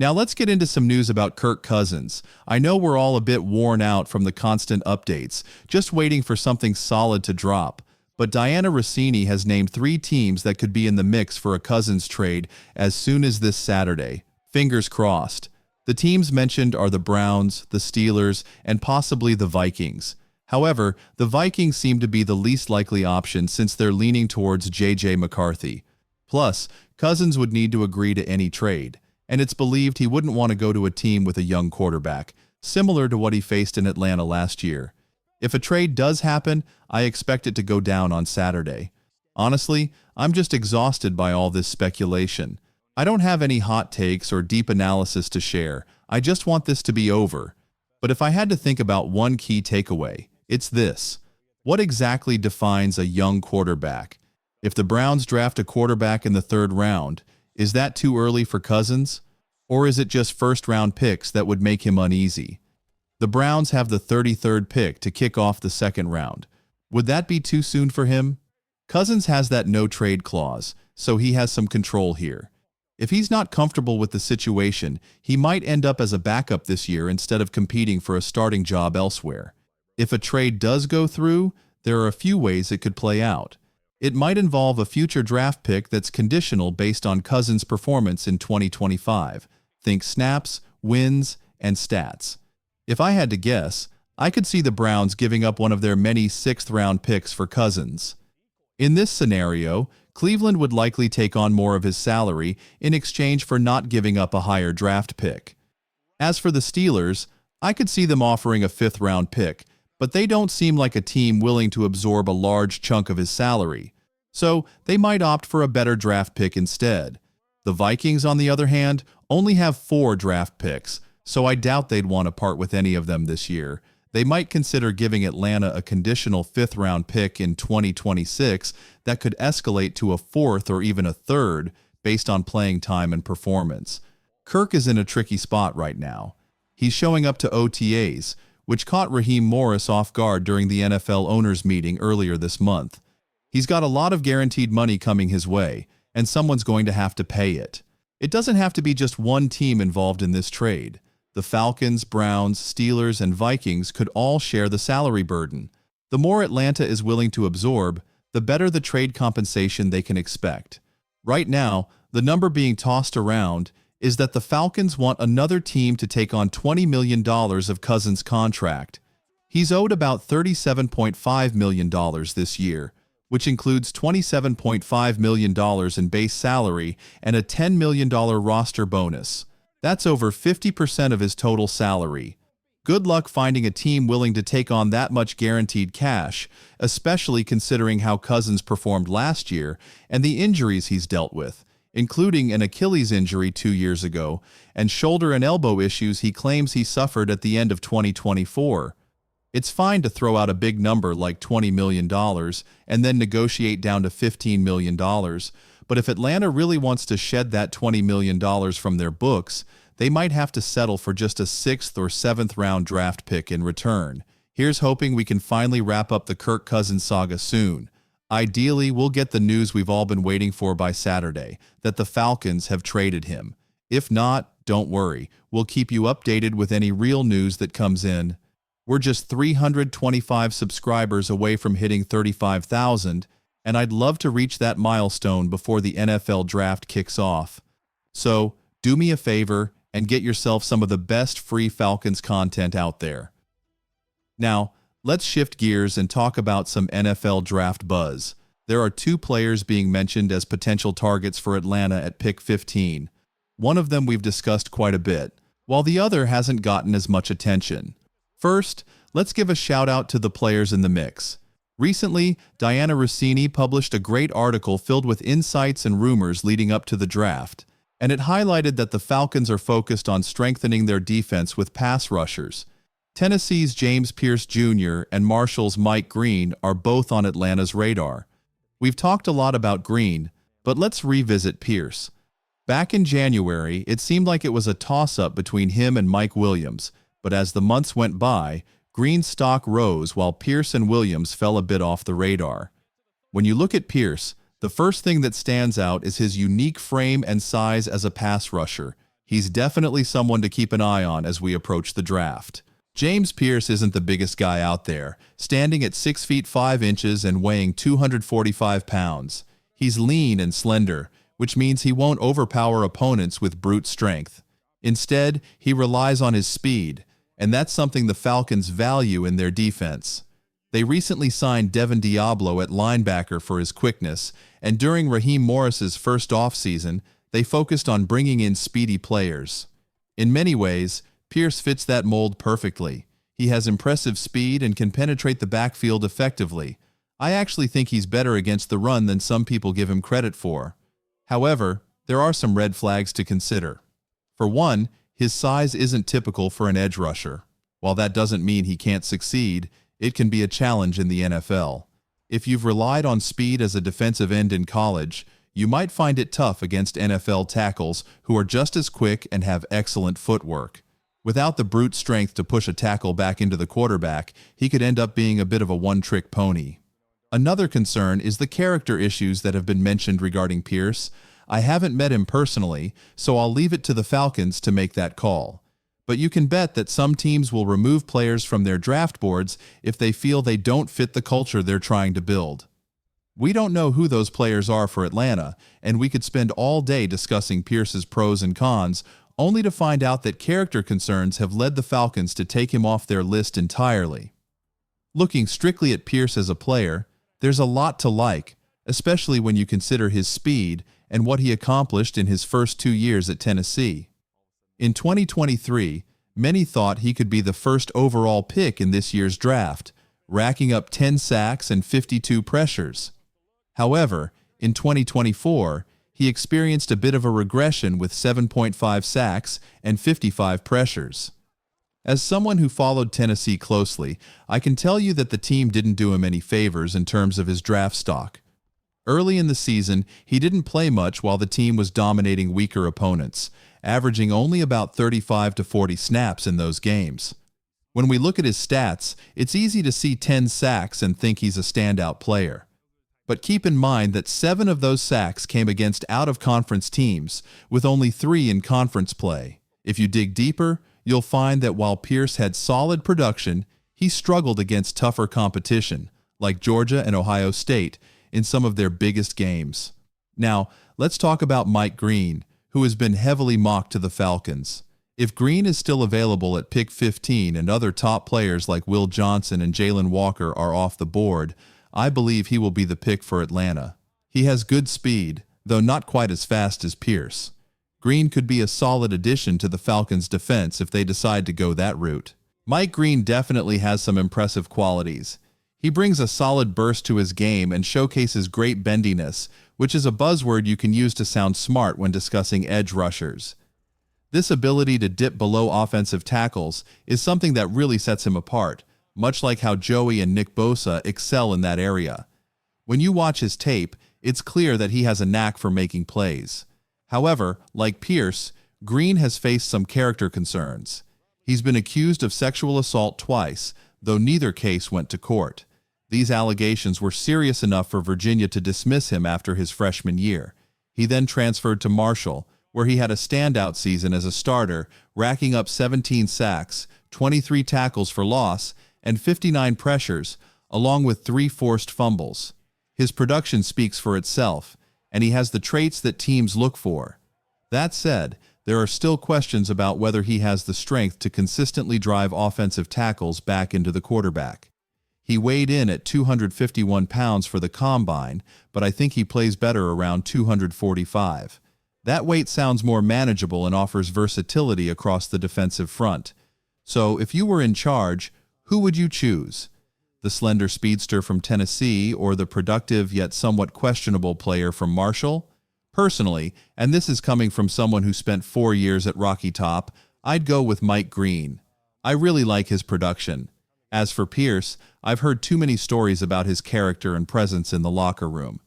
Now let's get into some news about Kirk Cousins. I know we're all a bit worn out from the constant updates, just waiting for something solid to drop. But Diana Rossini has named 3 teams that could be in the mix for a Cousins trade as soon as this Saturday. Fingers crossed. The teams mentioned are the Browns, the Steelers, and possibly the Vikings. However, the Vikings seem to be the least likely option since they're leaning towards J.J. McCarthy. Plus, Cousins would need to agree to any trade, and it's believed he wouldn't want to go to a team with a young quarterback, similar to what he faced in Atlanta last year. If a trade does happen, I expect it to go down on Saturday. Honestly, I'm just exhausted by all this speculation. I don't have any hot takes or deep analysis to share. I just want this to be over. But if I had to think about one key takeaway, it's this. What exactly defines a young quarterback? If the Browns draft a quarterback in the 3rd round, is that too early for Cousins? Or is it just first-round picks that would make him uneasy? The Browns have the 33rd pick to kick off the 2nd round. Would that be too soon for him? Cousins has that no-trade clause, so he has some control here. If he's not comfortable with the situation, he might end up as a backup this year instead of competing for a starting job elsewhere. If a trade does go through, there are a few ways it could play out. It might involve a future draft pick that's conditional based on Cousins' performance in 2025. Think snaps, wins, and stats. If I had to guess, I could see the Browns giving up one of their many 6th-round picks for Cousins. In this scenario, Cleveland would likely take on more of his salary in exchange for not giving up a higher draft pick. As for the Steelers, I could see them offering a 5th-round pick, but they don't seem like a team willing to absorb a large chunk of his salary, so they might opt for a better draft pick instead. The Vikings, on the other hand, only have 4 draft picks, so I doubt they'd want to part with any of them this year. They might consider giving Atlanta a conditional 5th-round pick in 2026 that could escalate to a 4th or even a 3rd based on playing time and performance. Kirk is in a tricky spot right now. He's showing up to OTAs, which caught Raheem Morris off guard during the NFL owners' meeting earlier this month. He's got a lot of guaranteed money coming his way, and someone's going to have to pay it. It doesn't have to be just one team involved in this trade. The Falcons, Browns, Steelers, and Vikings could all share the salary burden. The more Atlanta is willing to absorb, the better the trade compensation they can expect. Right now, the number being tossed around is that the Falcons want another team to take on $20 million of Cousins' contract. He's owed about $37.5 million this year, which includes $27.5 million in base salary and a $10 million roster bonus. That's over 50% of his total salary. Good luck finding a team willing to take on that much guaranteed cash, especially considering how Cousins performed last year and the injuries he's dealt with, including an Achilles injury 2 years ago and shoulder and elbow issues he claims he suffered at the end of 2024. It's fine to throw out a big number like $20 million and then negotiate down to $15 million, but if Atlanta really wants to shed that $20 million from their books, they might have to settle for just a 6th or 7th round draft pick in return. Here's hoping we can finally wrap up the Kirk Cousins saga soon. Ideally, we'll get the news we've all been waiting for by Saturday, that the Falcons have traded him. If not, don't worry. We'll keep you updated with any real news that comes in. We're just 325 subscribers away from hitting 35,000, and I'd love to reach that milestone before the NFL draft kicks off. So, do me a favor and get yourself some of the best free Falcons content out there. Now, let's shift gears and talk about some NFL draft buzz. There are 2 players being mentioned as potential targets for Atlanta at pick 15. One of them we've discussed quite a bit, while the other hasn't gotten as much attention. First, let's give a shout out to the players in the mix. Recently, Diana Rossini published a great article filled with insights and rumors leading up to the draft, and it highlighted that the Falcons are focused on strengthening their defense with pass rushers. Tennessee's James Pierce Jr. and Marshall's Mike Green are both on Atlanta's radar. We've talked a lot about Green, but let's revisit Pierce. Back in January, it seemed like it was a toss-up between him and Mike Williams, but as the months went by, Green's stock rose while Pierce and Williams fell a bit off the radar. When you look at Pierce, the first thing that stands out is his unique frame and size as a pass rusher. He's definitely someone to keep an eye on as we approach the draft. James Pierce isn't the biggest guy out there, standing at 6 feet 5 inches and weighing 245 pounds. He's lean and slender, which means he won't overpower opponents with brute strength. Instead, he relies on his speed, and that's something the Falcons value in their defense. They recently signed Devin Diablo at linebacker for his quickness, and during Raheem Morris's first offseason, they focused on bringing in speedy players. In many ways, Pierce fits that mold perfectly. He has impressive speed and can penetrate the backfield effectively. I actually think he's better against the run than some people give him credit for. However, there are some red flags to consider. For one, his size isn't typical for an edge rusher. While that doesn't mean he can't succeed, it can be a challenge in the NFL. If you've relied on speed as a defensive end in college, you might find it tough against NFL tackles who are just as quick and have excellent footwork. Without the brute strength to push a tackle back into the quarterback, he could end up being a bit of a one-trick pony. Another concern is the character issues that have been mentioned regarding Pierce. I haven't met him personally, so I'll leave it to the Falcons to make that call. But you can bet that some teams will remove players from their draft boards if they feel they don't fit the culture they're trying to build. We don't know who those players are for Atlanta, and we could spend all day discussing Pierce's pros and cons, only to find out that character concerns have led the Falcons to take him off their list entirely. Looking strictly at Pierce as a player, there's a lot to like, especially when you consider his speed and what he accomplished in his first 2 years at Tennessee. In 2023, many thought he could be the first overall pick in this year's draft, racking up 10 sacks and 52 pressures. However, in 2024, he experienced a bit of a regression with 7.5 sacks and 55 pressures. As someone who followed Tennessee closely, I can tell you that the team didn't do him any favors in terms of his draft stock. Early in the season, he didn't play much while the team was dominating weaker opponents, averaging only about 35 to 40 snaps in those games. When we look at his stats, it's easy to see 10 sacks and think he's a standout player. But keep in mind that 7 of those sacks came against out-of-conference teams, with only 3 in conference play. If you dig deeper, you'll find that while Pierce had solid production, he struggled against tougher competition, like Georgia and Ohio State, in some of their biggest games. Now, let's talk about Mike Green, who has been heavily mocked to the Falcons. If Green is still available at pick 15 and other top players like Will Johnson and Jalen Walker are off the board, I believe he will be the pick for Atlanta. He has good speed, though not quite as fast as Pierce. Green could be a solid addition to the Falcons' defense if they decide to go that route. Mike Green definitely has some impressive qualities. He brings a solid burst to his game and showcases great bendiness, which is a buzzword you can use to sound smart when discussing edge rushers. This ability to dip below offensive tackles is something that really sets him apart, much like how Joey and Nick Bosa excel in that area. When you watch his tape, it's clear that he has a knack for making plays. However, like Pierce, Green has faced some character concerns. He's been accused of sexual assault twice, though neither case went to court. These allegations were serious enough for Virginia to dismiss him after his freshman year. He then transferred to Marshall, where he had a standout season as a starter, racking up 17 sacks, 23 tackles for loss, and 59 pressures, along with 3 forced fumbles. His production speaks for itself, and he has the traits that teams look for. That said, there are still questions about whether he has the strength to consistently drive offensive tackles back into the quarterback. He weighed in at 251 pounds for the combine, but I think he plays better around 245. That weight sounds more manageable and offers versatility across the defensive front. So, if you were in charge, who would you choose? The slender speedster from Tennessee or the productive yet somewhat questionable player from Marshall? Personally, and this is coming from someone who spent 4 years at Rocky Top, I'd go with Mike Green. I really like his production. As for Pierce, I've heard too many stories about his character and presence in the locker room.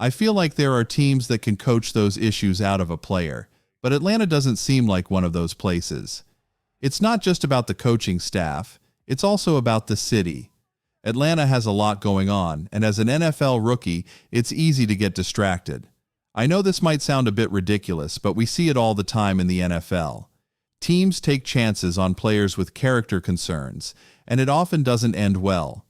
I feel like there are teams that can coach those issues out of a player, but Atlanta doesn't seem like one of those places. It's not just about the coaching staff, it's also about the city. Atlanta has a lot going on, and as an NFL rookie, it's easy to get distracted. I know this might sound a bit ridiculous, but we see it all the time in the NFL. Teams take chances on players with character concerns, and it often doesn't end well.